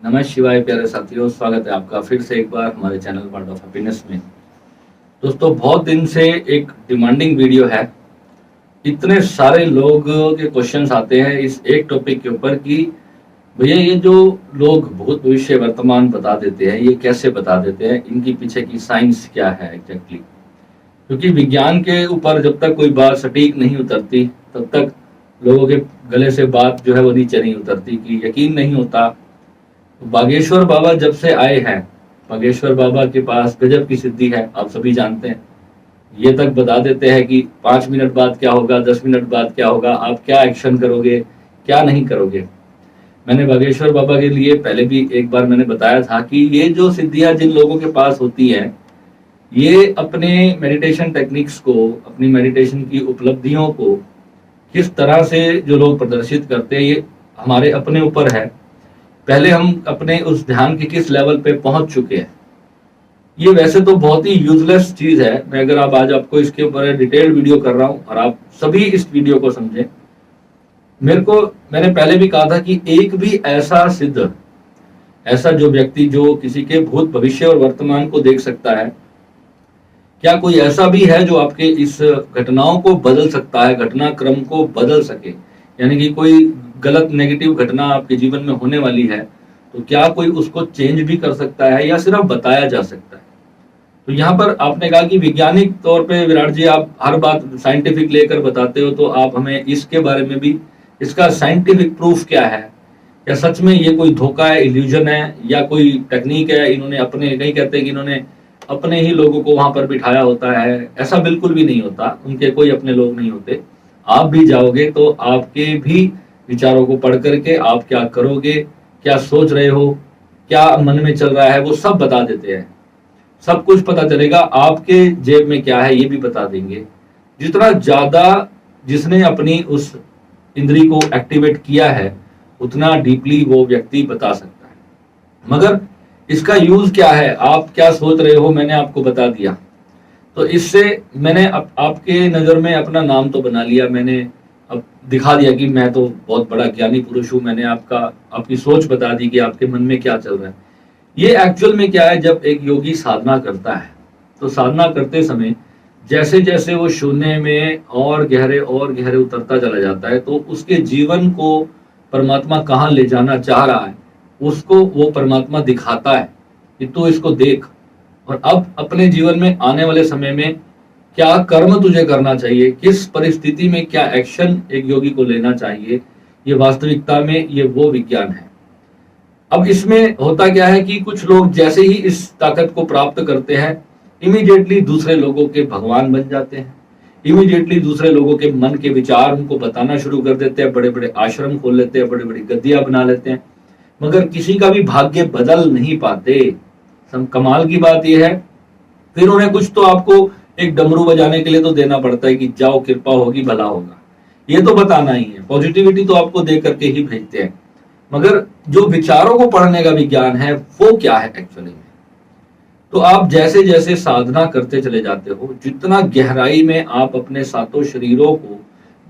नमः शिवाय प्यारे साथियों, स्वागत है आपका फिर से एक बार हमारे चैनल पार्ट ऑफ हैप्पीनेस में। दोस्तों, बहुत दिन से एक डिमांडिंग वीडियो है। इतने सारे लोग के क्वेश्चंस आते हैं इस एक टॉपिक के ऊपर कि भैया ये जो लोग भूत भविष्य वर्तमान बता देते हैं, ये कैसे बता देते हैं, इनकी पीछे की साइंस क्या है एग्जैक्टली। क्योंकि विज्ञान के ऊपर जब तक कोई बात सटीक नहीं उतरती तब तक लोगों के गले से बात जो है वो नीचे नहीं उतरती, कि यकीन नहीं होता। बागेश्वर बाबा जब से आए हैं, बागेश्वर बाबा के पास गजब की सिद्धि है, आप सभी जानते हैं। ये तक बता देते हैं कि 5 मिनट बाद क्या होगा, 10 मिनट बाद क्या होगा, आप क्या एक्शन करोगे, क्या नहीं करोगे। मैंने बागेश्वर बाबा के लिए पहले भी एक बार मैंने बताया था कि ये जो सिद्धियां जिन लोगों के पास होती है, ये अपने मेडिटेशन टेक्निक्स को, अपनी मेडिटेशन की उपलब्धियों को किस तरह से जो लोग प्रदर्शित करते हैं, ये हमारे अपने ऊपर है। पहले हम अपने उस ध्यान के किस लेवल पे पहुंच चुके हैं। ये वैसे तो बहुत ही यूजलेस चीज है। मैं अगर आप आज आपको इसके ऊपर डिटेल्ड वीडियो कर रहा हूं और आप सभी इस वीडियो को समझें। मैंने पहले भी कहा था कि एक भी ऐसा सिद्ध, ऐसा जो व्यक्ति जो किसी के भूत भविष्य और वर्तमान को देख सकता है, क्या कोई ऐसा भी है जो आपके इस घटनाओं को बदल सकता है, घटनाक्रम को बदल सके। यानी कि कोई गलत नेगेटिव घटना आपके जीवन में होने वाली है तो क्या कोई उसको चेंज भी कर सकता है या सिर्फ बताया जा सकता है। तो यहाँ पर आपने कहा कि वैज्ञानिक तौर पे विराट जी आप हर बात साइंटिफिक लेकर बताते हो, तो आप हमें इसके बारे में भी, इसका साइंटिफिक प्रूफ क्या है, या सच में ये कोई धोखा है, इल्यूजन है, या कोई टेक्निक है, इन्होंने अपने, कहीं कहते हैं कि इन्होंने अपने ही लोगों को वहां पर बिठाया होता है। ऐसा बिल्कुल भी नहीं होता, उनके कोई अपने लोग नहीं होते। आप भी जाओगे तो आपके भी विचारों को पढ़ करके आप क्या करोगे, क्या सोच रहे हो, क्या मन में चल रहा है, वो सब बता देते हैं। सब कुछ पता चलेगा। आपके जेब में क्या है ये भी बता देंगे। जितना ज्यादा जिसने अपनी उस इंद्री को एक्टिवेट किया है उतना डीपली वो व्यक्ति बता सकता है। मगर इसका यूज क्या है, आप क्या सोच रहे हो, मैंने आपको बता दिया। तो इससे मैंने आपके नजर में अपना नाम तो बना लिया, मैंने अब दिखा दिया कि मैं तो बहुत बड़ा ज्ञानी पुरुष हूं। मैंने आपकी सोच बता दी कि आपके मन में क्या चल रहा है। ये एक्चुअल में क्या है, जब एक योगी साधना करता है तो साधना करते समय जैसे जैसे वो शून्य में और गहरे उतरता चला जाता है, तो उसके जीवन को परमात्मा कहाँ ले जाना चाह रहा है उसको वो परमात्मा दिखाता है कि तू इसको देख, और अब अपने जीवन में आने वाले समय में क्या कर्म तुझे करना चाहिए, किस परिस्थिति में क्या एक्शन एक योगी को लेना चाहिए। ये वास्तविकता में ये वो विज्ञान है। अब इसमें होता क्या है कि कुछ लोग जैसे ही इस ताकत को प्राप्त करते हैं, इमीडिएटली दूसरे लोगों के भगवान बन जाते हैं। इमीडिएटली दूसरे लोगों के मन के विचार उनको बताना शुरू कर देते हैं, बड़े बड़े आश्रम खोल लेते हैं, बड़ी बड़ी गद्दियां बना लेते हैं। मगर किसी का भी भाग्य बदल नहीं पाते। कमाल की बात यह है, फिर उन्हें कुछ तो आपको एक डमरू बजाने के लिए तो देना पड़ता है कि जाओ कृपा होगी भला होगा, ये तो बताना ही है। पॉजिटिविटी तो आपको दे करके ही भेजते हैं, मगर जो विचारों को पढ़ने का विज्ञान है वो क्या है एक्चुअली में। तो आप जैसे जैसे साधना करते चले जाते हो, जितना गहराई में आप अपने सातों शरीरों को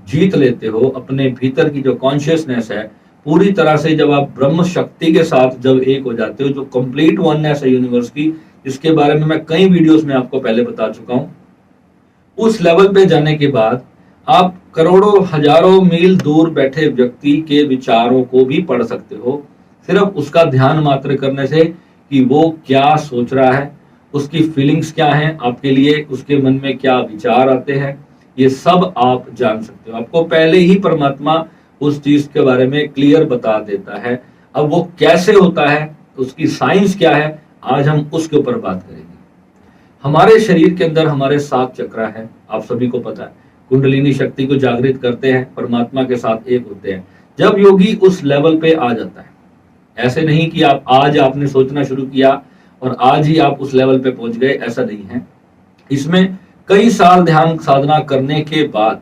जीत लेते हो, अपने भीतर की जो कॉन्शियसनेस है पूरी तरह से, जब आप ब्रह्म शक्ति के साथ जब एक हो जाते हो, जो कंप्लीट वननेस है यूनिवर्स की, जिसके बारे में मैं कई वीडियोस में आपको पहले बता चुका हूं, उस लेवल पे जाने के बाद आप करोड़ों हजारों मील दूर बैठे व्यक्ति के विचारों को भी पढ़ सकते हो, सिर्फ उसका ध्यान मात्र करने से कि वो क्या सोच रहा है, उसकी फीलिंग्स क्या हैं आपके लिए, उसके मन में क्या विचार आते हैं, ये सब आप जान सकते हो। आपको पहले ही परमात्मा उस चीज के बारे में क्लियर बता देता है। अब वो कैसे होता है, उसकी साइंस क्या है, आज हम उसके ऊपर बात करेंगे। हमारे शरीर के अंदर हमारे 7 चक्र हैं, आप सभी को पता है। कुंडलिनी शक्ति को जागृत करते हैं, परमात्मा के साथ एक होते हैं। जब योगी उस लेवल पे आ जाता है, ऐसे नहीं कि आप आज आपने सोचना शुरू किया और आज ही आप उस लेवल पे पहुंच गए, ऐसा नहीं है। इसमें कई साल ध्यान साधना करने के बाद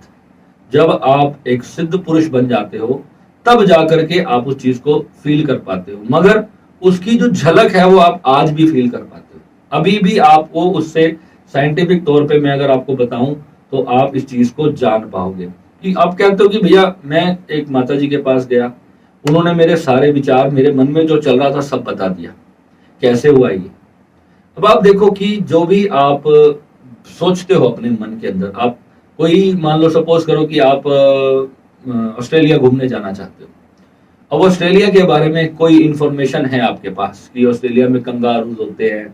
जब आप एक सिद्ध पुरुष बन जाते हो, तब जाकर के आप उस चीज को फील कर पाते हो। मगर उसकी जो झलक है वो आप आज भी फील कर पाते हो, अभी भी आपको उससे साइंटिफिक तौर पे मैं अगर आपको बताऊं तो आप इस चीज को जान पाओगे। कि आप कहते हो कि भैया मैं एक माता जी के पास गया, उन्होंने मेरे सारे विचार, मेरे मन में जो चल रहा था सब बता दिया। कैसे हुआ ये? अब आप देखो कि जो भी आप सोचते हो अपने मन के अंदर, आप कोई मान लो सपोज करो कि आप ऑस्ट्रेलिया घूमने जाना चाहते हो। अब ऑस्ट्रेलिया के बारे में कोई इंफॉर्मेशन है आपके पास कि ऑस्ट्रेलिया में कंगारूज होते हैं,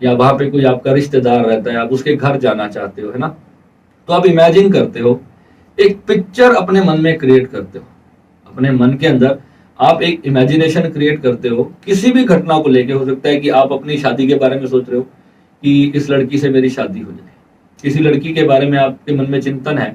या वहां पे कोई आपका रिश्तेदार रहता है, आप उसके घर जाना चाहते हो, है ना? तो आप इमेजिन करते हो, एक पिक्चर अपने मन में क्रिएट करते हो। अपने मन के अंदर आप एक इमेजिनेशन क्रिएट करते हो किसी भी घटना को लेके। हो सकता है कि आप अपनी शादी के बारे में सोच रहे हो कि इस लड़की से मेरी शादी हो जाए, किसी लड़की के बारे में आपके मन में चिंतन है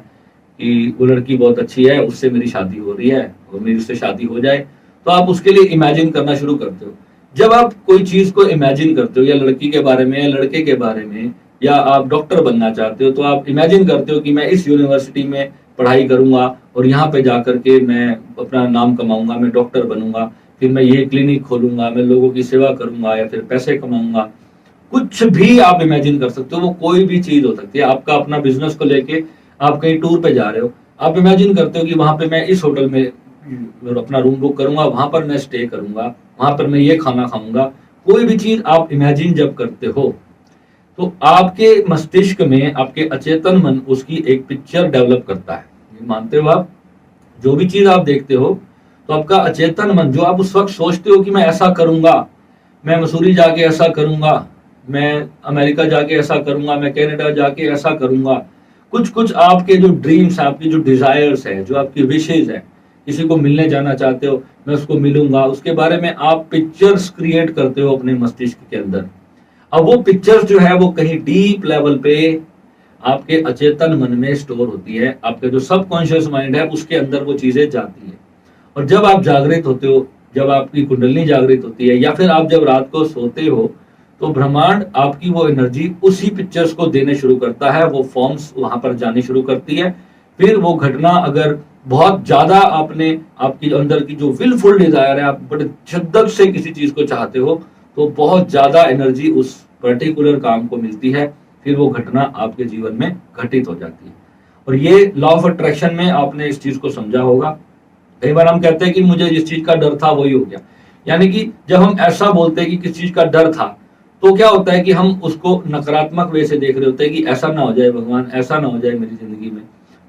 कि वो लड़की बहुत अच्छी है, उससे मेरी शादी हो रही है और मेरी उससे शादी हो जाए, तो आप उसके लिए इमेजिन करना शुरू करते हो। जब आप कोई चीज को इमेजिन करते हो, या लड़की के बारे में या लड़के के बारे में, या आप डॉक्टर बनना चाहते हो, तो आप इमेजिन करते हो कि मैं इस यूनिवर्सिटी में पढ़ाई करूंगा और यहाँ पे जाकर के मैं अपना नाम कमाऊंगा, मैं डॉक्टर बनूंगा, फिर मैं ये क्लिनिक खोलूंगा, मैं लोगों की सेवा करूंगा या फिर पैसे कमाऊंगा। कुछ भी आप इमेजिन कर सकते हो, वो कोई भी चीज हो सकती है। आपका अपना बिजनेस को लेके आप कहीं टूर पे जा रहे हो, आप इमेजिन करते हो कि वहां पे मैं इस होटल में अपना रूम बुक करूंगा, वहां पर मैं स्टे करूंगा, वहां पर मैं ये खाना खाऊंगा। कोई भी चीज आप इमेजिन जब करते हो तो आपके मस्तिष्क में आपके अचेतन मन उसकी एक पिक्चर डेवलप करता है। ये मानते हो आप? जो भी चीज आप देखते हो तो आपका अचेतन मन, जो आप उस वक्त सोचते हो कि मैं ऐसा करूंगा, मैं मसूरी जाके ऐसा करूंगा, मैं अमेरिका जाके ऐसा करूंगा, मैं कनाडा जाके ऐसा करूंगा, कुछ कुछ आपके जो ड्रीम्स है, आपकी जो डिजायर्स है, जो आपकी विशेज है, किसी को मिलने जाना चाहते हो, मैं उसको मिलूंगा, उसके बारे में आप पिक्चर्स क्रिएट करते हो अपने मस्तिष्क के अंदर। अब वो पिक्चर्स जो है वो कहीं डीप लेवल पे आपके अचेतन मन में स्टोर होती है। आपके जो सबकॉन्शियस माइंड है उसके अंदर वो चीजें जाती है। और जब आप जागृत होते हो, जब आपकी कुंडलिनी जागृत होती है, या फिर आप जब रात को सोते हो, तो ब्रह्मांड आपकी वो एनर्जी उसी पिक्चर्स को देने शुरू करता है, वो फॉर्म्स वहां पर जानी शुरू करती है। फिर वो घटना अगर बहुत ज्यादा आपने, आपकी अंदर की जो विलफुल डिजायर है, आप बड़े शिद्दत से किसी चीज को चाहते हो, तो बहुत ज्यादा एनर्जी उस पर्टिकुलर काम को मिलती है। फिर वो घटना आपके जीवन में घटित हो जाती है। और ये लॉ ऑफ अट्रैक्शन में आपने इस चीज को समझा होगा। कई बार हम कहते हैं कि मुझे जिस चीज का डर था वही हो गया। यानी कि जब हम ऐसा बोलते हैं कि किस चीज का डर था, तो क्या होता है कि हम उसको नकारात्मक वे से देख रहे होते हैं कि ऐसा ना हो जाए भगवान, ऐसा ना हो जाए मेरी जिंदगी में।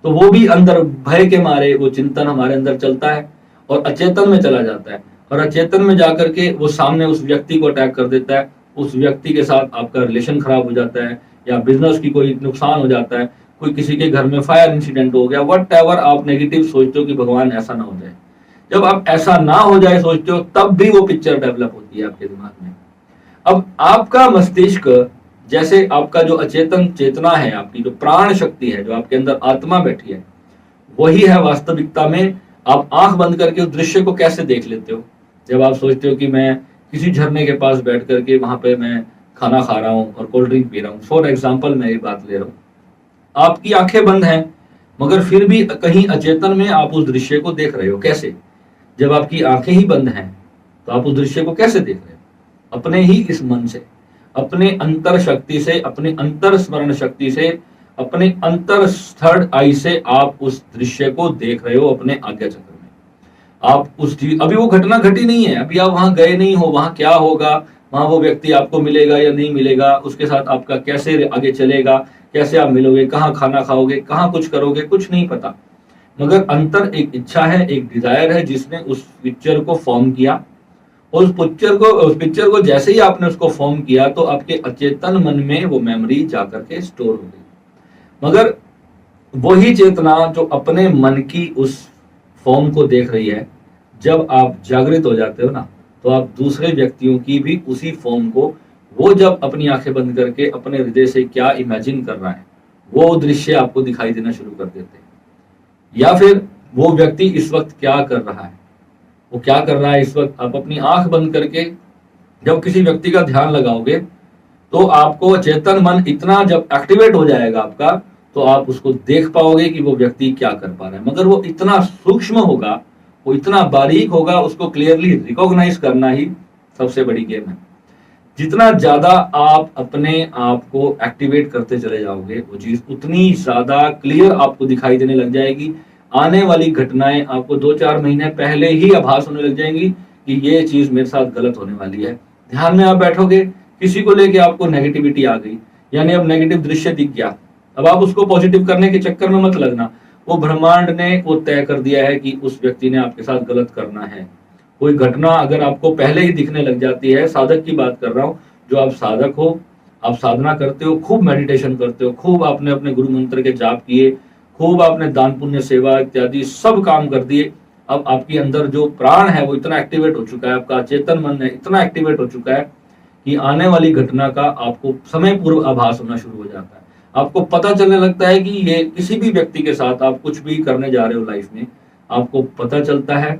तो वो भी अंदर भय के मारे वो चिंतन हमारे अंदर चलता है और अचेतन में चला जाता है। और अचेतन में जाकर के वो सामने उस व्यक्ति को अटैक कर देता है, उस व्यक्ति के साथ आपका रिलेशन खराब हो जाता है, या बिजनेस की कोई नुकसान हो जाता है, कोई किसी के घर में फायर इंसिडेंट हो गया, वट एवर आप नेगेटिव सोचते हो कि भगवान ऐसा ना हो जाए। जब आप ऐसा ना हो जाए सोचते हो, तब भी वो पिक्चर डेवलप होती है आपके दिमाग में। अब आपका मस्तिष्क, जैसे आपका जो अचेतन चेतना है, आपकी जो प्राण शक्ति है, जो आपके अंदर आत्मा बैठी है, वही है वास्तविकता में। आप आंख बंद करके उस दृश्य को कैसे देख लेते हो? जब आप सोचते हो कि मैं किसी झरने के पास बैठ करके वहां पे मैं खाना खा रहा हूँ और कोल्ड ड्रिंक पी रहा हूँ, फॉर एग्जाम्पल मैं ये बात ले रहा हूँ, आपकी आंखें बंद हैं, मगर फिर भी कहीं अचेतन में आप उस दृश्य को देख रहे हो। कैसे? जब आपकी आंखें ही बंद हैं तो आप उस दृश्य को कैसे देख रहे हो? अपने ही इस मन से, अपने अंतर शक्ति से, अपने अंतर स्मरण शक्ति से, अपने अंतर थर्ड आई से आप उस दृश्य को देख रहे हो अपने आज्ञा चक्र में। आप उस चीज, अभी वो घटना घटी नहीं है, अभी आप वहां गए नहीं हो, वहां क्या होगा, वहां वो व्यक्ति आपको मिलेगा या नहीं मिलेगा, उसके साथ आपका कैसे आगे चलेगा, कैसे आप मिलोगे, कहाँ खाना खाओगे, कहाँ कुछ करोगे, कुछ नहीं पता। मगर अंतर एक इच्छा है, एक डिजायर है, जिसने उस पिक्चर को फॉर्म किया। और उस पिक्चर को जैसे ही आपने उसको फॉर्म किया, तो आपके अचेतन मन में वो मेमोरी जाकर के स्टोर हो गई। मगर वही चेतना जो अपने मन की उस फॉर्म को देख रही है, जब आप जागृत हो जाते हो ना, तो आप दूसरे व्यक्तियों की भी उसी फॉर्म को, वो जब अपनी आंखें बंद करके अपने हृदय से क्या इमेजिन कर रहा है, वो दृश्य आपको दिखाई देना शुरू कर देते हैं। या फिर वो व्यक्ति इस वक्त क्या कर रहा है, वो क्या कर रहा है इस वक्त। आप अपनी आंख बंद करके जब किसी व्यक्ति का ध्यान लगाओगे, तो आपको चेतन मन इतना जब एक्टिवेट हो जाएगा आपका, तो आप उसको देख पाओगे कि वो व्यक्ति क्या कर पा रहा है। मगर वो इतना सूक्ष्म होगा, वो इतना बारीक होगा, उसको क्लियरली रिकॉग्नाइज करना ही सबसे बड़ी गेम है। जितना ज्यादा आप अपने आप को एक्टिवेट करते चले जाओगे, वो चीज उतनी ज्यादा क्लियर आपको दिखाई देने लग जाएगी। आने वाली घटनाएं आपको 2-4 महीने पहले ही आभास होने लग जाएंगी कि ये चीज मेरे साथ गलत होने वाली है। ध्यान में आप बैठोगे, किसी को लेके आपको नेगेटिविटी आ गई, यानी अब नेगेटिव दृश्य दिख गया, अब आप उसको पॉजिटिव करने के चक्कर में मत लगना। वो ब्रह्मांड ने वो तय कर दिया है कि उस व्यक्ति ने आपके साथ गलत करना है। कोई घटना अगर आपको पहले ही दिखने लग जाती है, साधक की बात कर रहा हूँ, जो आप साधक हो, आप साधना करते हो, खूब मेडिटेशन करते हो, खूब आपने अपने गुरु मंत्र के जाप किए, खूब आपने दान पुण्य सेवा इत्यादि सब काम कर दिए, अब आपके अंदर जो प्राण है वो इतना एक्टिवेट हो चुका है, आपका चेतन मन है इतना एक्टिवेट हो चुका है कि आने वाली घटना का आपको समय पूर्व आभास होना शुरू हो जाता है। आपको पता चलने लगता है कि ये किसी भी व्यक्ति के साथ आप कुछ भी करने जा रहे हो लाइफ में, आपको पता चलता है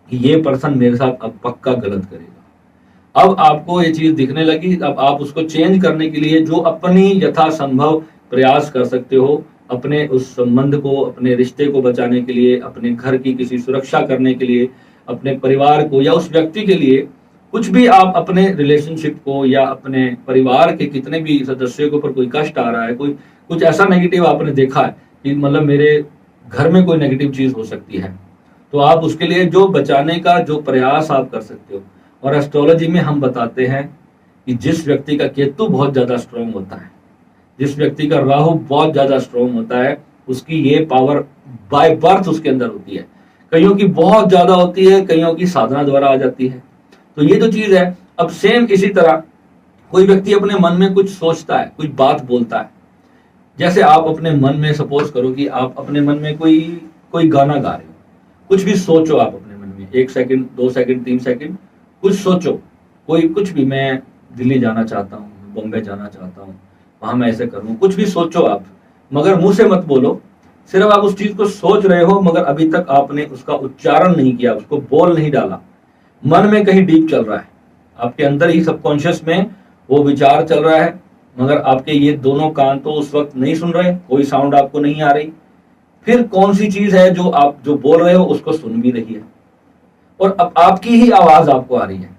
कि ये पर्सन मेरे साथ अब पक्का गलत करेगा। अब आपको ये चीज दिखने लगी, अब आप उसको चेंज करने के लिए जो अपनी यथासंभव प्रयास कर सकते हो, अपने उस संबंध को, अपने रिश्ते को बचाने के लिए, अपने घर की किसी सुरक्षा करने के लिए, अपने परिवार को या उस व्यक्ति के लिए, कुछ भी आप अपने रिलेशनशिप को या अपने परिवार के कितने भी सदस्यों के ऊपर कोई कष्ट आ रहा है, कोई कुछ ऐसा नेगेटिव आपने देखा है कि मतलब मेरे घर में कोई नेगेटिव चीज हो सकती है, तो आप उसके लिए जो बचाने का जो प्रयास आप कर सकते हो। और एस्ट्रोलॉजी में हम बताते हैं कि जिस व्यक्ति का केतु बहुत ज्यादा स्ट्रांग होता है, जिस व्यक्ति का राहु बहुत ज्यादा स्ट्रांग होता है, उसकी ये पावर बाय बर्थ उसके अंदर होती है। कईयों की बहुत ज्यादा होती है, कईयों की साधना द्वारा आ जाती है। तो ये जो चीज है, अब सेम इसी तरह कोई व्यक्ति अपने मन में कुछ सोचता है, कुछ बात बोलता है, जैसे आप अपने मन में सपोज करो कि आप अपने मन में कोई गाना गा रहे हो, कुछ भी सोचो आप अपने मन में, 1 सेकंड 2 सेकंड 3 सेकंड कुछ सोचो, कोई कुछ भी, मैं दिल्ली जाना चाहता हूँ, बॉम्बे जाना चाहता हूँ, वहां मैं ऐसे करूँ, कुछ भी सोचो आप, मगर मुंह से मत बोलो, सिर्फ आप उस चीज को सोच रहे हो, मगर अभी तक आपने उसका उच्चारण नहीं किया, उसको बोल नहीं डाला, मन में कहीं डीप चल रहा है, आपके अंदर ही सबकॉन्शियस में वो विचार चल रहा है, मगर आपके ये दोनों कान तो उस वक्त नहीं सुन रहे, कोई साउंड आपको नहीं आ रही। फिर कौन सी चीज है जो आप जो बोल रहे हो उसको सुन भी रही है, और अब आपकी ही आवाज आपको आ रही है।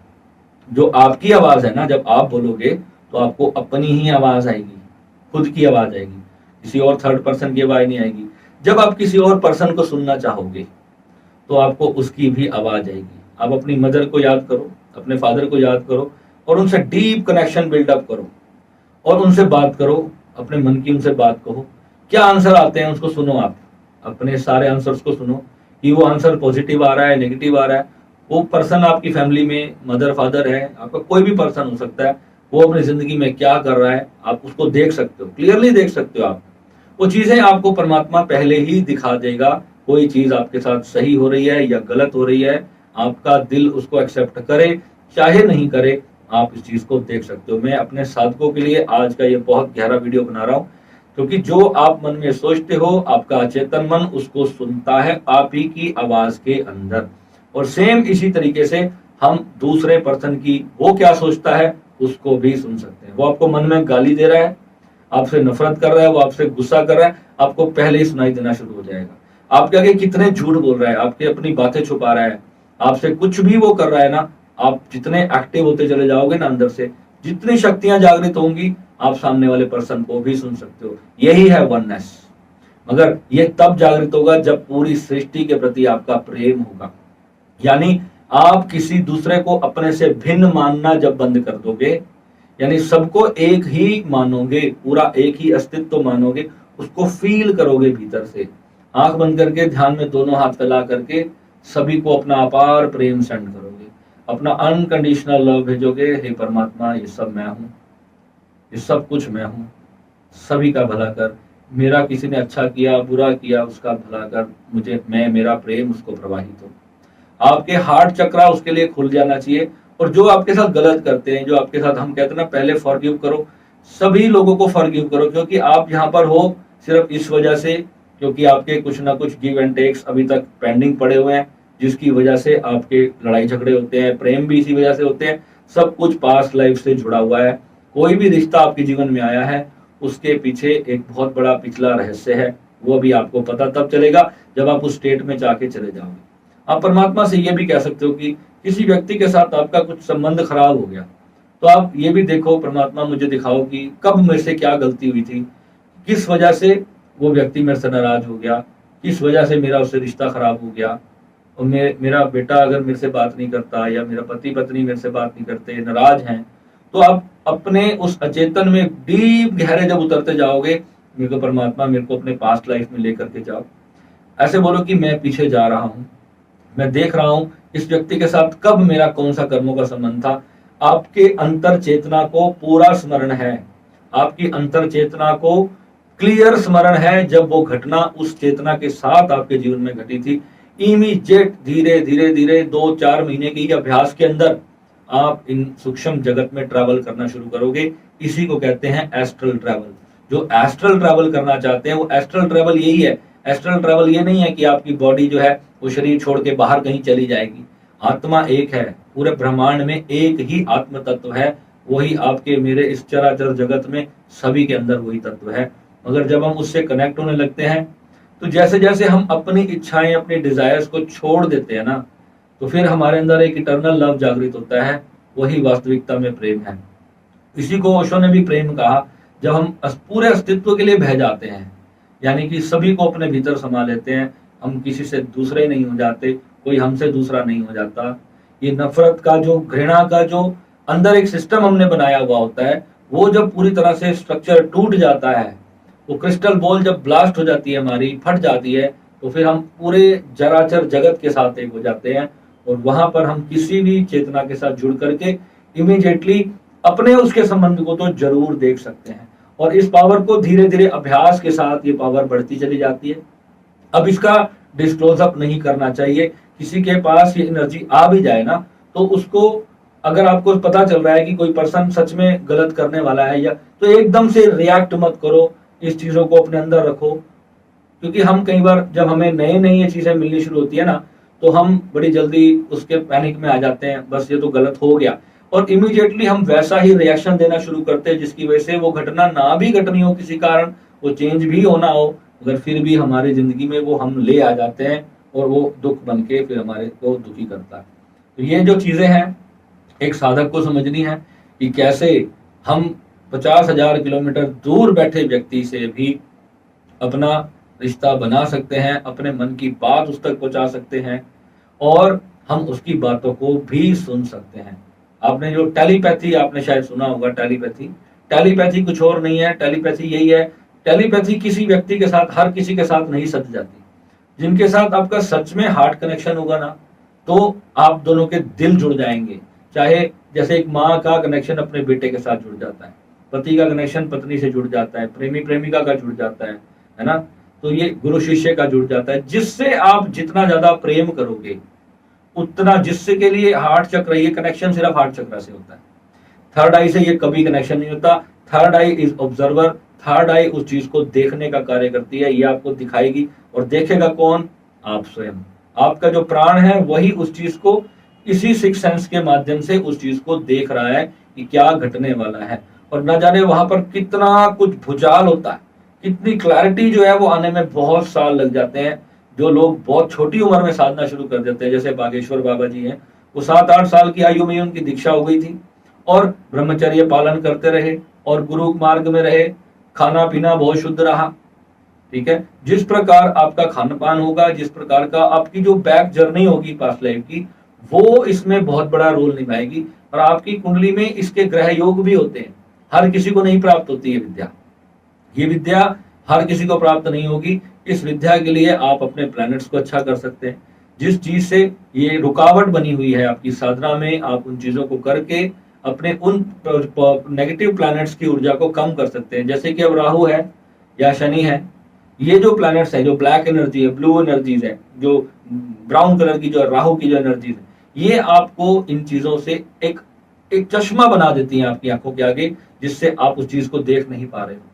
जो आपकी आवाज है ना, जब आप बोलोगे तो आपको अपनी ही आवाज आएगी, खुद की आवाज आएगी, किसी और थर्ड पर्सन की आवाज नहीं आएगी। जब आप किसी और पर्सन को सुनना चाहोगे तो आपको उसकी भी आवाज आएगी। आप अपनी मदर को याद करो, अपने फादर को याद करो, और उनसे डीप कनेक्शन बिल्डअप करो, और उनसे बात करो, अपने मन की उनसे बात कहो, क्या आंसर आते हैं उसको सुनो, आप अपने सारे आंसर्स को सुनो कि वो आंसर पॉजिटिव आ रहा है, नेगेटिव आ रहा है। वो पर्सन आपकी फैमिली में मदर फादर है, आपका कोई भी पर्सन हो सकता है, वो अपनी जिंदगी में क्या कर रहा है आप उसको देख सकते हो, क्लियरली देख सकते हो। आप वो चीजें आपको परमात्मा पहले ही दिखा देगा, कोई चीज आपके साथ सही हो रही है या गलत हो रही है, आपका दिल उसको एक्सेप्ट करे चाहे नहीं करे, आप इस चीज को देख सकते हो। मैं अपने साधकों के लिए आज का ये बहुत गहरा वीडियो बना रहा हूँ, क्योंकि जो आप मन में सोचते हो, आपका अचेतन मन उसको सुनता है आप ही की आवाज के अंदर। और सेम इसी तरीके से हम दूसरे पर्सन की वो क्या सोचता है उसको भी सुन सकते हैं। वो आपको मन में गाली दे रहा है, आपसे नफरत कर रहा है, वो आपसे गुस्सा कर रहा है, आपको पहले ही सुनाई देना शुरू हो जाएगा। आपके आगे कितने झूठ बोल रहा है, आपके अपनी बातें छुपा रहा है, आपसे कुछ भी वो कर रहा है ना, आप जितने एक्टिव होते चले जाओगे ना अंदर से, जितनी शक्तियां जागृत होंगी, आप सामने वाले पर्सन को भी सुन सकते हो। यही है वननेस। मगर ये तब जागृत होगा जब पूरी सृष्टि के प्रति आपका प्रेम होगा, यानी आप किसी दूसरे को अपने से भिन्न मानना जब बंद कर दोगे, यानी सबको एक ही मानोगे, पूरा एक ही अस्तित्व मानोगे, उसको फील करोगे भीतर से, आंख बंद करके ध्यान में दोनों हाथ फैला करके सभी को अपना अपार प्रेम सेंड करोगे, अपना अनकंडीशनल लव भेजोगे। हे परमात्मा, ये सब मैं हूं, ये सब कुछ मैं हूं, सभी का भला कर, मेरा किसी ने अच्छा किया बुरा किया उसका भला कर, मुझे मेरा प्रेम उसको प्रवाहित हो। आपके हार्ट चक्रा उसके लिए खुल जाना चाहिए। और जो आपके साथ गलत करते हैं, जो आपके साथ, हम कहते हैं ना पहले फॉरगिव करो, सभी लोगों को फॉरगिव करो, क्योंकि आप यहाँ पर हो सिर्फ इस वजह से क्योंकि आपके कुछ ना कुछ गिव एंड टेक्स अभी तक पेंडिंग पड़े हुए हैं, जिसकी वजह से आपके लड़ाई झगड़े होते हैं, प्रेम भी इसी वजह से होते हैं। सब कुछ पास्ट लाइफ से जुड़ा हुआ है। कोई भी रिश्ता आपके जीवन में आया है उसके पीछे एक बहुत बड़ा पिछला रहस्य है, वो भी आपको पता तब चलेगा जब आप उस स्टेट में जाके चले जाओगे। आप परमात्मा से ये भी कह सकते हो कि किसी व्यक्ति के साथ आपका कुछ संबंध खराब हो गया, तो आप ये भी देखो, परमात्मा मुझे दिखाओ कि कब मेरे से क्या गलती हुई थी, किस वजह से वो व्यक्ति मेरे से नाराज हो गया, किस वजह से मेरा उससे रिश्ता खराब हो गया, और मेरा बेटा अगर मेरे से बात नहीं करता, या मेरा पति पत्नी मेरे से बात नहीं करते, नाराज हैं, तो आप अपने उस अचेतन में डीप गहरे जब उतरते जाओगे, मेरे को परमात्मा मेरे को अपने पास्ट लाइफ में लेकर के जाओ, ऐसे बोलो कि मैं पीछे जा रहा हूं, मैं देख रहा हूं इस व्यक्ति के साथ कब मेरा कौन सा कर्मों का संबंध था। आपके अंतर चेतना को पूरा स्मरण है, आपकी अंतर चेतना को क्लियर स्मरण है, जब वो घटना उस चेतना के साथ आपके जीवन में घटी थी। इमीडिएट धीरे धीरे धीरे 2-4 महीने के अभ्यास के अंदर आप इन सूक्ष्म जगत में ट्रैवल करना शुरू करोगे। इसी को कहते हैं एस्ट्रल ट्रैवल। जो एस्ट्रल ट्रैवल करना चाहते हैं, वो एस्ट्रल ट्रैवल यही है। एस्ट्रल ट्रैवल ये नहीं है कि आपकी बॉडी जो है वो शरीर छोड़ के बाहर कहीं चली जाएगी। आत्मा एक है, पूरे ब्रह्मांड में एक ही आत्म तत्व है, वही आपके मेरे इस चराचर जगत में सभी के अंदर वही तत्व है। मगर जब हम उससे कनेक्ट होने लगते हैं, तो जैसे जैसे हम अपनी इच्छाएं, अपनी डिजायर्स को छोड़ देते हैं ना, तो फिर हमारे अंदर एक इटर्नल लव जागृत होता है, वही वास्तविकता में प्रेम है। इसी को ओशो ने भी प्रेम कहा। जब हम पूरे अस्तित्व के लिए बह जाते हैं, यानी कि सभी को अपने भीतर समा लेते हैं, हम किसी से दूसरे नहीं हो जाते, कोई हमसे दूसरा नहीं हो जाता। ये नफरत का जो, घृणा का जो अंदर एक सिस्टम हमने बनाया हुआ होता है, वो जब पूरी तरह से स्ट्रक्चर टूट जाता है, वो क्रिस्टल बॉल जब ब्लास्ट हो जाती है, हमारी फट जाती है, तो फिर हम पूरे जराचर जगत के साथ एक हो जाते हैं। और वहां पर हम किसी भी चेतना के साथ जुड़ करके इमीडिएटली अपने उसके संबंध को तो जरूर देख सकते हैं। और इस पावर को धीरे धीरे अभ्यास के साथ ये पावर बढ़ती चली जाती है। अब इसका डिस्क्लोज अप नहीं करना चाहिए। किसी के पास ये एनर्जी आ भी जाए ना, तो उसको, अगर आपको पता चल रहा है कि कोई पर्सन सच में गलत करने वाला है, या तो एकदम से रिएक्ट मत करो, इस चीजों को अपने अंदर रखो। क्योंकि हम कई बार जब हमें नई नई ये चीजें मिलनी शुरू होती है ना, तो हम बड़ी जल्दी उसके पैनिक में आ जाते हैं, बस ये तो गलत हो गया, और इमीडिएटली हम वैसा ही रिएक्शन देना शुरू करते हैं, जिसकी वजह से वो घटना ना भी घटनी हो, किसी कारण वो चेंज भी होना हो, मगर फिर भी हमारी जिंदगी में वो हम ले आ जाते हैं, और वो दुख बन के फिर हमारे को दुखी करता है। तो ये जो चीजें हैं, एक साधक को समझनी है कि कैसे हम 50,000 किलोमीटर दूर बैठे व्यक्ति से भी अपना रिश्ता बना सकते हैं, अपने मन की बात उस तक पहुंचा सकते हैं, और हम उसकी बातों को भी सुन सकते हैं। आपने जो टेलीपैथी, आपने शायद सुना होगा, टेलीपैथी कुछ और नहीं है। टेलीपैथी यही है, टेलीपैथी किसी व्यक्ति के साथ, हर किसी के साथ नहीं सच जाती। जिनके साथ आपका सच में हार्ट कनेक्शन होगा ना, तो आप दोनों के दिल जुड़ जाएंगे। चाहे जैसे एक माँ का कनेक्शन अपने बेटे के साथ जुड़ जाता है, पति का कनेक्शन पत्नी से जुड़ जाता है, प्रेमी प्रेमिका का जुड़ जाता है ना, तो ये गुरु शिष्य का जुड़ जाता है। जिससे आप जितना ज्यादा प्रेम करोगे, उतना, जिससे के लिए हार्ट चक्र, ये कनेक्शन सिर्फ हार्ट चक्र से होता है। थर्ड आई से ये कभी कनेक्शन नहीं होता। Third eye is observer. Third eye उस चीज को देखने का कार्य करती है, ये आपको दिखाएगी, और देखेगा कौन? आप स्वयं। आपका जो प्राण है वही उस चीज को, इसी सिक्स सेंस के माध्यम से उस चीज को देख रहा है कि क्या घटने वाला है। और न जाने वहां पर कितना कुछ भूचाल होता है, कितनी क्लैरिटी जो है वो आने में बहुत साल लग जाते हैं। जो लोग बहुत छोटी उम्र में साधना शुरू कर देते हैं, जैसे बागेश्वर बाबा जी हैं, वो 7-8 साल की आयु में उनकी दीक्षा हो गई थी, और ब्रह्मचर्य पालन करते रहे, और गुरु मार्ग में रहे, खाना पीना बहुत शुद्ध रहा। ठीक है, जिस प्रकार आपका खान पान होगा, जिस प्रकार का आपकी जो बैक जर्नी होगी पास्ट लाइफ की, वो इसमें बहुत बड़ा रोल निभाएगी। और आपकी कुंडली में इसके ग्रह योग भी होते हैं। हर किसी को नहीं प्राप्त होती ये विद्या हर किसी को प्राप्त नहीं होगी। इस विद्या के लिए आप अपने प्लैनेट्स को अच्छा कर सकते हैं। जिस चीज से ये रुकावट बनी हुई है आपकी साधना में, आप उन चीजों को करके अपने उन नेगेटिव प्लैनेट्स की ऊर्जा को कम कर सकते हैं। जैसे कि अब राहु है या शनि है, ये जो प्लैनेट्स है, जो ब्लैक एनर्जी है, ब्लू एनर्जीज है, जो ब्राउन कलर की जो राहु की जो एनर्जीज है, ये आपको इन चीजों से एक चश्मा बना देती हैं आपकी आंखों के आगे, जिससे आप उस चीज को देख नहीं पा रहे होते।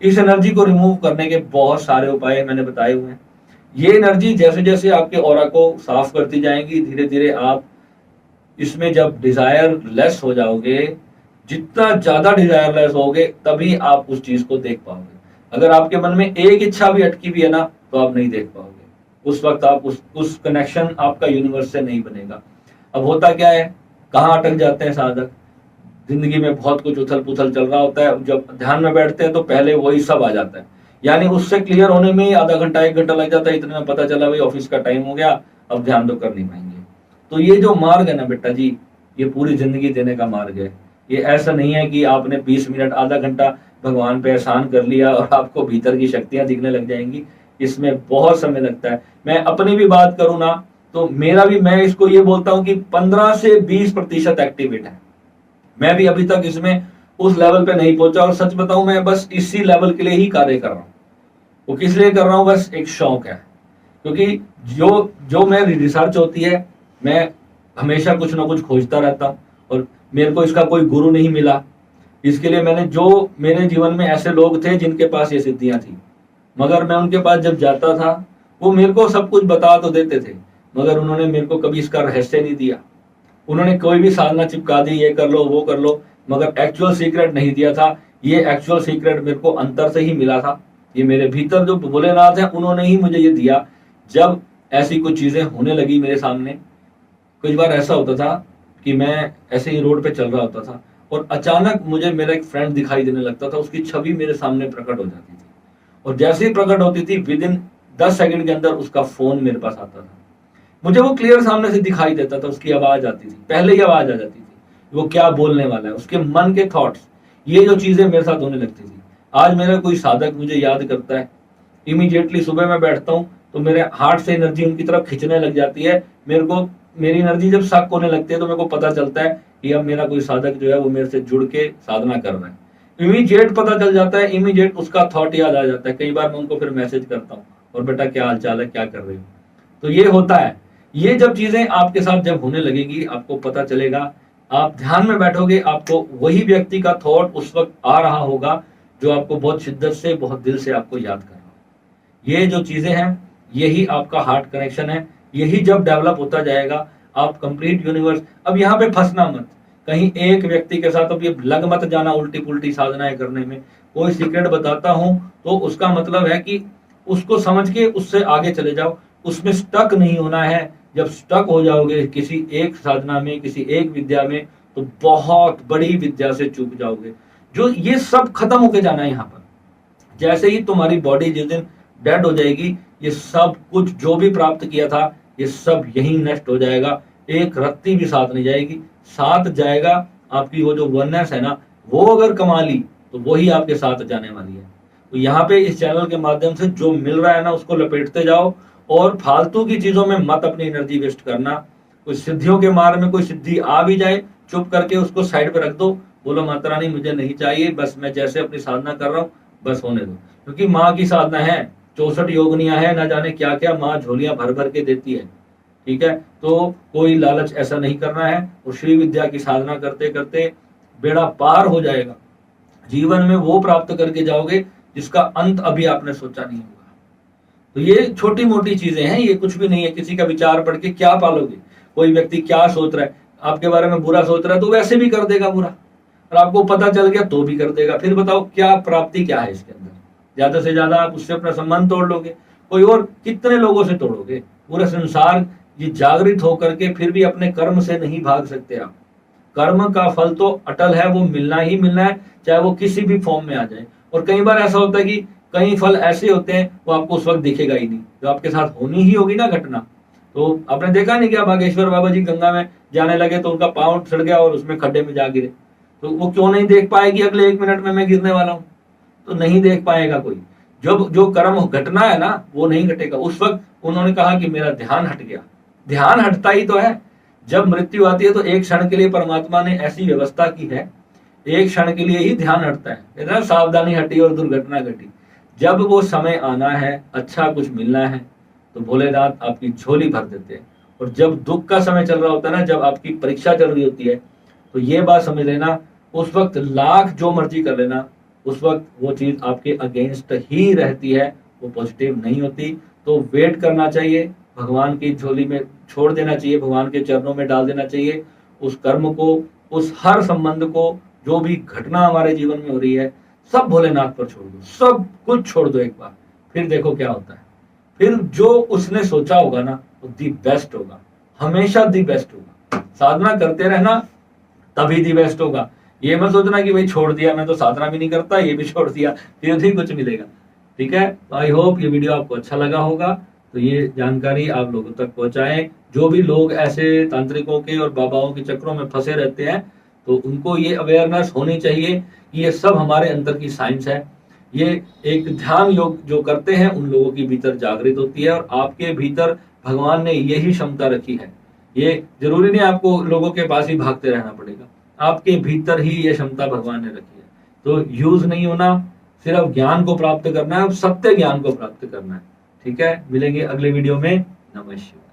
इस एनर्जी को रिमूव करने के बहुत सारे उपाय मैंने बताए हुए हैं। ये एनर्जी जैसे जैसे आपके ऑरा को साफ करती जाएंगी, धीरे धीरे आप इसमें जब डिजायर लेस हो जाओगे, जितना ज्यादा डिजायर लेस होगे, तभी आप उस चीज को देख पाओगे। अगर आपके मन में एक इच्छा भी अटकी भी है ना, तो आप नहीं देख पाओगे। उस वक्त आप उस कनेक्शन आपका यूनिवर्स से नहीं बनेगा। अब होता क्या है, कहाँ अटक जाते हैं साधक? जिंदगी में बहुत कुछ उथल पुथल चल रहा होता है, जब ध्यान में बैठते हैं तो पहले वही सब आ जाता है यानी उससे क्लियर होने में ही आधा घंटा 1 घंटा लग जाता है, इतने में पता चला भाई ऑफिस का टाइम हो गया, अब ध्यान तो कर नहीं पाएंगे। तो ये जो मार्ग है ना बेटा जी, ये पूरी जिंदगी देने का मार्ग है। ये ऐसा नहीं है कि आपने 20 मिनट आधा घंटा भगवान पे एहसान कर लिया और आपको भीतर की शक्तियां दिखने लग जाएंगी। इसमें बहुत समय लगता है। मैं अपनी भी बात करूं ना, तो मेरा भी, मैं इसको ये बोलता हूं कि 15 से 20% एक्टिवेट है। मैं भी अभी तक इसमें उस लेवल पे नहीं पहुंचा, और सच बताऊं मैं बस इसी लेवल के लिए ही कार्य कर रहा हूं। वो किस लिए कर रहा हूं, बस एक शौक है। क्योंकि जो जो मेरी रिसर्च होती है, मैं हमेशा कुछ ना कुछ खोजता रहता हूं, और मेरे को इसका कोई गुरु नहीं मिला। इसके लिए मैंने, जो मेरे जीवन में ऐसे लोग थे जिनके पास ये सिद्धियां थी, मगर मैं उनके पास जब जाता था, वो मेरे को सब कुछ बता तो देते थे, मगर उन्होंने मेरे को कभी इसका रहस्य नहीं दिया। उन्होंने कोई भी साधना चिपका दी, ये कर लो वो कर लो, मगर एक्चुअल सीक्रेट नहीं दिया था। ये एक्चुअल सीक्रेट मेरे को अंतर से ही मिला था। ये मेरे भीतर जो भोलेनाथ है, उन्होंने ही मुझे ये दिया। जब ऐसी कुछ चीजें होने लगी मेरे सामने, कुछ बार ऐसा होता था कि मैं ऐसे ही रोड पे चल रहा होता था, और अचानक मुझे मेरा एक फ्रेंड दिखाई देने लगता था, उसकी छवि मेरे सामने प्रकट हो जाती थी, और जैसे ही प्रकट होती थी, विद इन 10 सेकंड के अंदर उसका फोन मेरे पास आता था। मुझे वो क्लियर सामने से दिखाई देता था, उसकी आवाज आती थी, पहले ही आवाज आ जाती थी, वो क्या बोलने वाला है, उसके मन के थॉट्स, ये जो चीजें मेरे साथ होने लगती थी। आज मेरा कोई साधक मुझे याद करता है, इमीडिएटली सुबह मैं बैठता हूँ तो मेरे हार्ट से एनर्जी उनकी तरफ खिंचने लग जाती है। मेरे को, मेरी एनर्जी जब सक होने लगती है, तो मेरे को पता चलता है कि अब मेरा कोई साधक जो है वो मेरे से जुड़ के साधना कर रहा है। इमीडिएट पता चल जाता है, इमीडिएट उसका थॉट याद आ जाता है। कई बार मैं उनको फिर मैसेज करता हूँ, और बेटा क्या हाल चाल है, क्या कर रही हो। तो ये होता है। ये जब चीजें आपके साथ जब होने लगेगी, आपको पता चलेगा, आप ध्यान में बैठोगे, आपको वही व्यक्ति का थॉट उस वक्त आ रहा होगा जो आपको बहुत शिद्दत से, बहुत दिल से आपको याद कर रहा हो। ये जो चीजें हैं, यही आपका हार्ट कनेक्शन है। यही जब डेवलप होता जाएगा, आप कंप्लीट यूनिवर्स। अब यहाँ पे फंसना मत, कहीं एक व्यक्ति के साथ अब ये लग मत जाना उल्टी पुल्टी साधनाएं करने में। कोई सीक्रेट बताता हूं तो उसका मतलब है कि उसको समझ के उससे आगे चले जाओ, उसमें स्टक नहीं होना है। जब स्टक हो जाओगे किसी एक साधना में, किसी एक विद्या में, तो बहुत बड़ी विद्या से चूक जाओगे। जो ये सब खत्म होके जाना है यहाँ पर। जैसे ही तुम्हारी बॉडी जिस दिन डेड हो जाएगी, ये सब कुछ जो भी प्राप्त किया था, ये सब यही नष्ट हो जाएगा। एक रत्ती भी साथ नहीं जाएगी। साथ जाएगा आपकी वो जो वननेस है ना, वो अगर कमा ली तो वही आपके साथ जाने वाली है। तो यहाँ पे इस चैनल के माध्यम से जो मिल रहा है ना, उसको लपेटते जाओ, और फालतू की चीजों में मत अपनी एनर्जी वेस्ट करना। कोई सिद्धियों के मार्ग में कोई सिद्धि आ भी जाए, चुप करके उसको साइड पे रख दो, बोलो माता रानी मुझे नहीं चाहिए, बस मैं जैसे अपनी साधना कर रहा हूँ बस होने दो। क्योंकि माँ की साधना है, 64 योगनियां है, ना जाने क्या क्या माँ झोलियां भर भर के देती है। ठीक है, तो कोई लालच ऐसा नहीं करना है। और श्री विद्या की साधना करते करते बेड़ा पार हो जाएगा। जीवन में वो प्राप्त करके जाओगे जिसका अंत अभी आपने सोचा नहीं होगा। तो ये छोटी मोटी चीजें हैं, ये कुछ भी नहीं है। किसी का विचार पढ़ के क्या पालोगे। कोई व्यक्ति क्या सोच रहा है, आपके बारे में बुरा सोच रहा है, तो वैसे भी कर देगा बुरा, और आपको पता चल गया तो भी कर देगा। फिर बताओ क्या प्राप्ति क्या है इसके अंदर। ज्यादा से ज्यादा आप उससे अपना संबंध तोड़ लोगे, कोई और कितने लोगों से तोड़ोगे। पूरा संसार ये जागृत होकर के फिर भी अपने कर्म से नहीं भाग सकते आप। कर्म का फल तो अटल है, वो मिलना ही मिलना है, चाहे वो किसी भी फॉर्म में आ जाए। और कई बार ऐसा होता है कि कई फल ऐसे होते हैं वो आपको उस वक्त दिखेगा ही नहीं, जो आपके साथ होनी ही होगी ना घटना। तो आपने देखा नहीं क्या बागेश्वर बाबा जी गंगा में जाने लगे तो उनका पांव सड़ गया और उसमें खड्डे में जा गिरे। तो वो क्यों नहीं देख पाएगी अगले 1 मिनट में मैं गिरने वाला हूँ। तो नहीं देख पाएगा कोई। जब जो कर्म घटना है ना, वो नहीं घटेगा। उस वक्त उन्होंने कहा कि मेरा ध्यान हट गया। ध्यान हटता ही तो है। जब मृत्यु आती है तो एक क्षण के लिए परमात्मा ने ऐसी व्यवस्था की है, एक क्षण के लिए ही ध्यान हटता है। कहते हैं सावधानी हटी और दुर्घटना घटी। जब वो समय आना है, अच्छा कुछ मिलना है, तो भोलेनाथ आपकी झोली भर देते हैं। और जब दुख का समय चल रहा होता है ना, जब आपकी परीक्षा चल रही होती है, तो ये बात समझ लेना, उस वक्त लाख जो मर्जी कर लेना, उस वक्त वो चीज आपके अगेंस्ट ही रहती है, वो पॉजिटिव नहीं होती। तो वेट करना चाहिए, भगवान की झोली में छोड़ देना चाहिए, भगवान के चरणों में डाल देना चाहिए उस कर्म को, उस हर संबंध को, जो भी घटना हमारे जीवन में हो रही है, सब भोलेनाथ पर छोड़ दो, सब कुछ छोड़ दो एक बार। फिर देखो क्या होता है। फिर जो उसने सोचा होगा ना, वो दी बेस्ट होगा, हमेशा दी बेस्ट होगा। साधना करते रहना, तभी दी बेस्ट होगा। ये मत सोचना कि भाई छोड़ दिया, मैं तो साधना भी नहीं करता, ये भी छोड़ दिया, फिर भी कुछ मिलेगा। ठीक है, तो आई होप ये वीडियो आपको अच्छा लगा होगा। तो ये जानकारी आप लोगों तक पहुंचाएं। जो भी लोग ऐसे तांत्रिकों के और बाबाओं के चक्रों में फंसे रहते हैं, तो उनको ये अवेयरनेस होनी चाहिए कि ये सब हमारे अंदर की साइंस है। ये एक ध्यान योग जो करते हैं उन लोगों की भीतर जागृत होती है, और आपके भीतर भगवान ने यही क्षमता रखी है। ये जरूरी नहीं आपको लोगों के पास ही भागते रहना पड़ेगा, आपके भीतर ही ये क्षमता भगवान ने रखी है। तो यूज नहीं होना, सिर्फ ज्ञान को प्राप्त करना है और सत्य ज्ञान को प्राप्त करना है। ठीक है, मिलेंगे अगले वीडियो में। नमस्कार।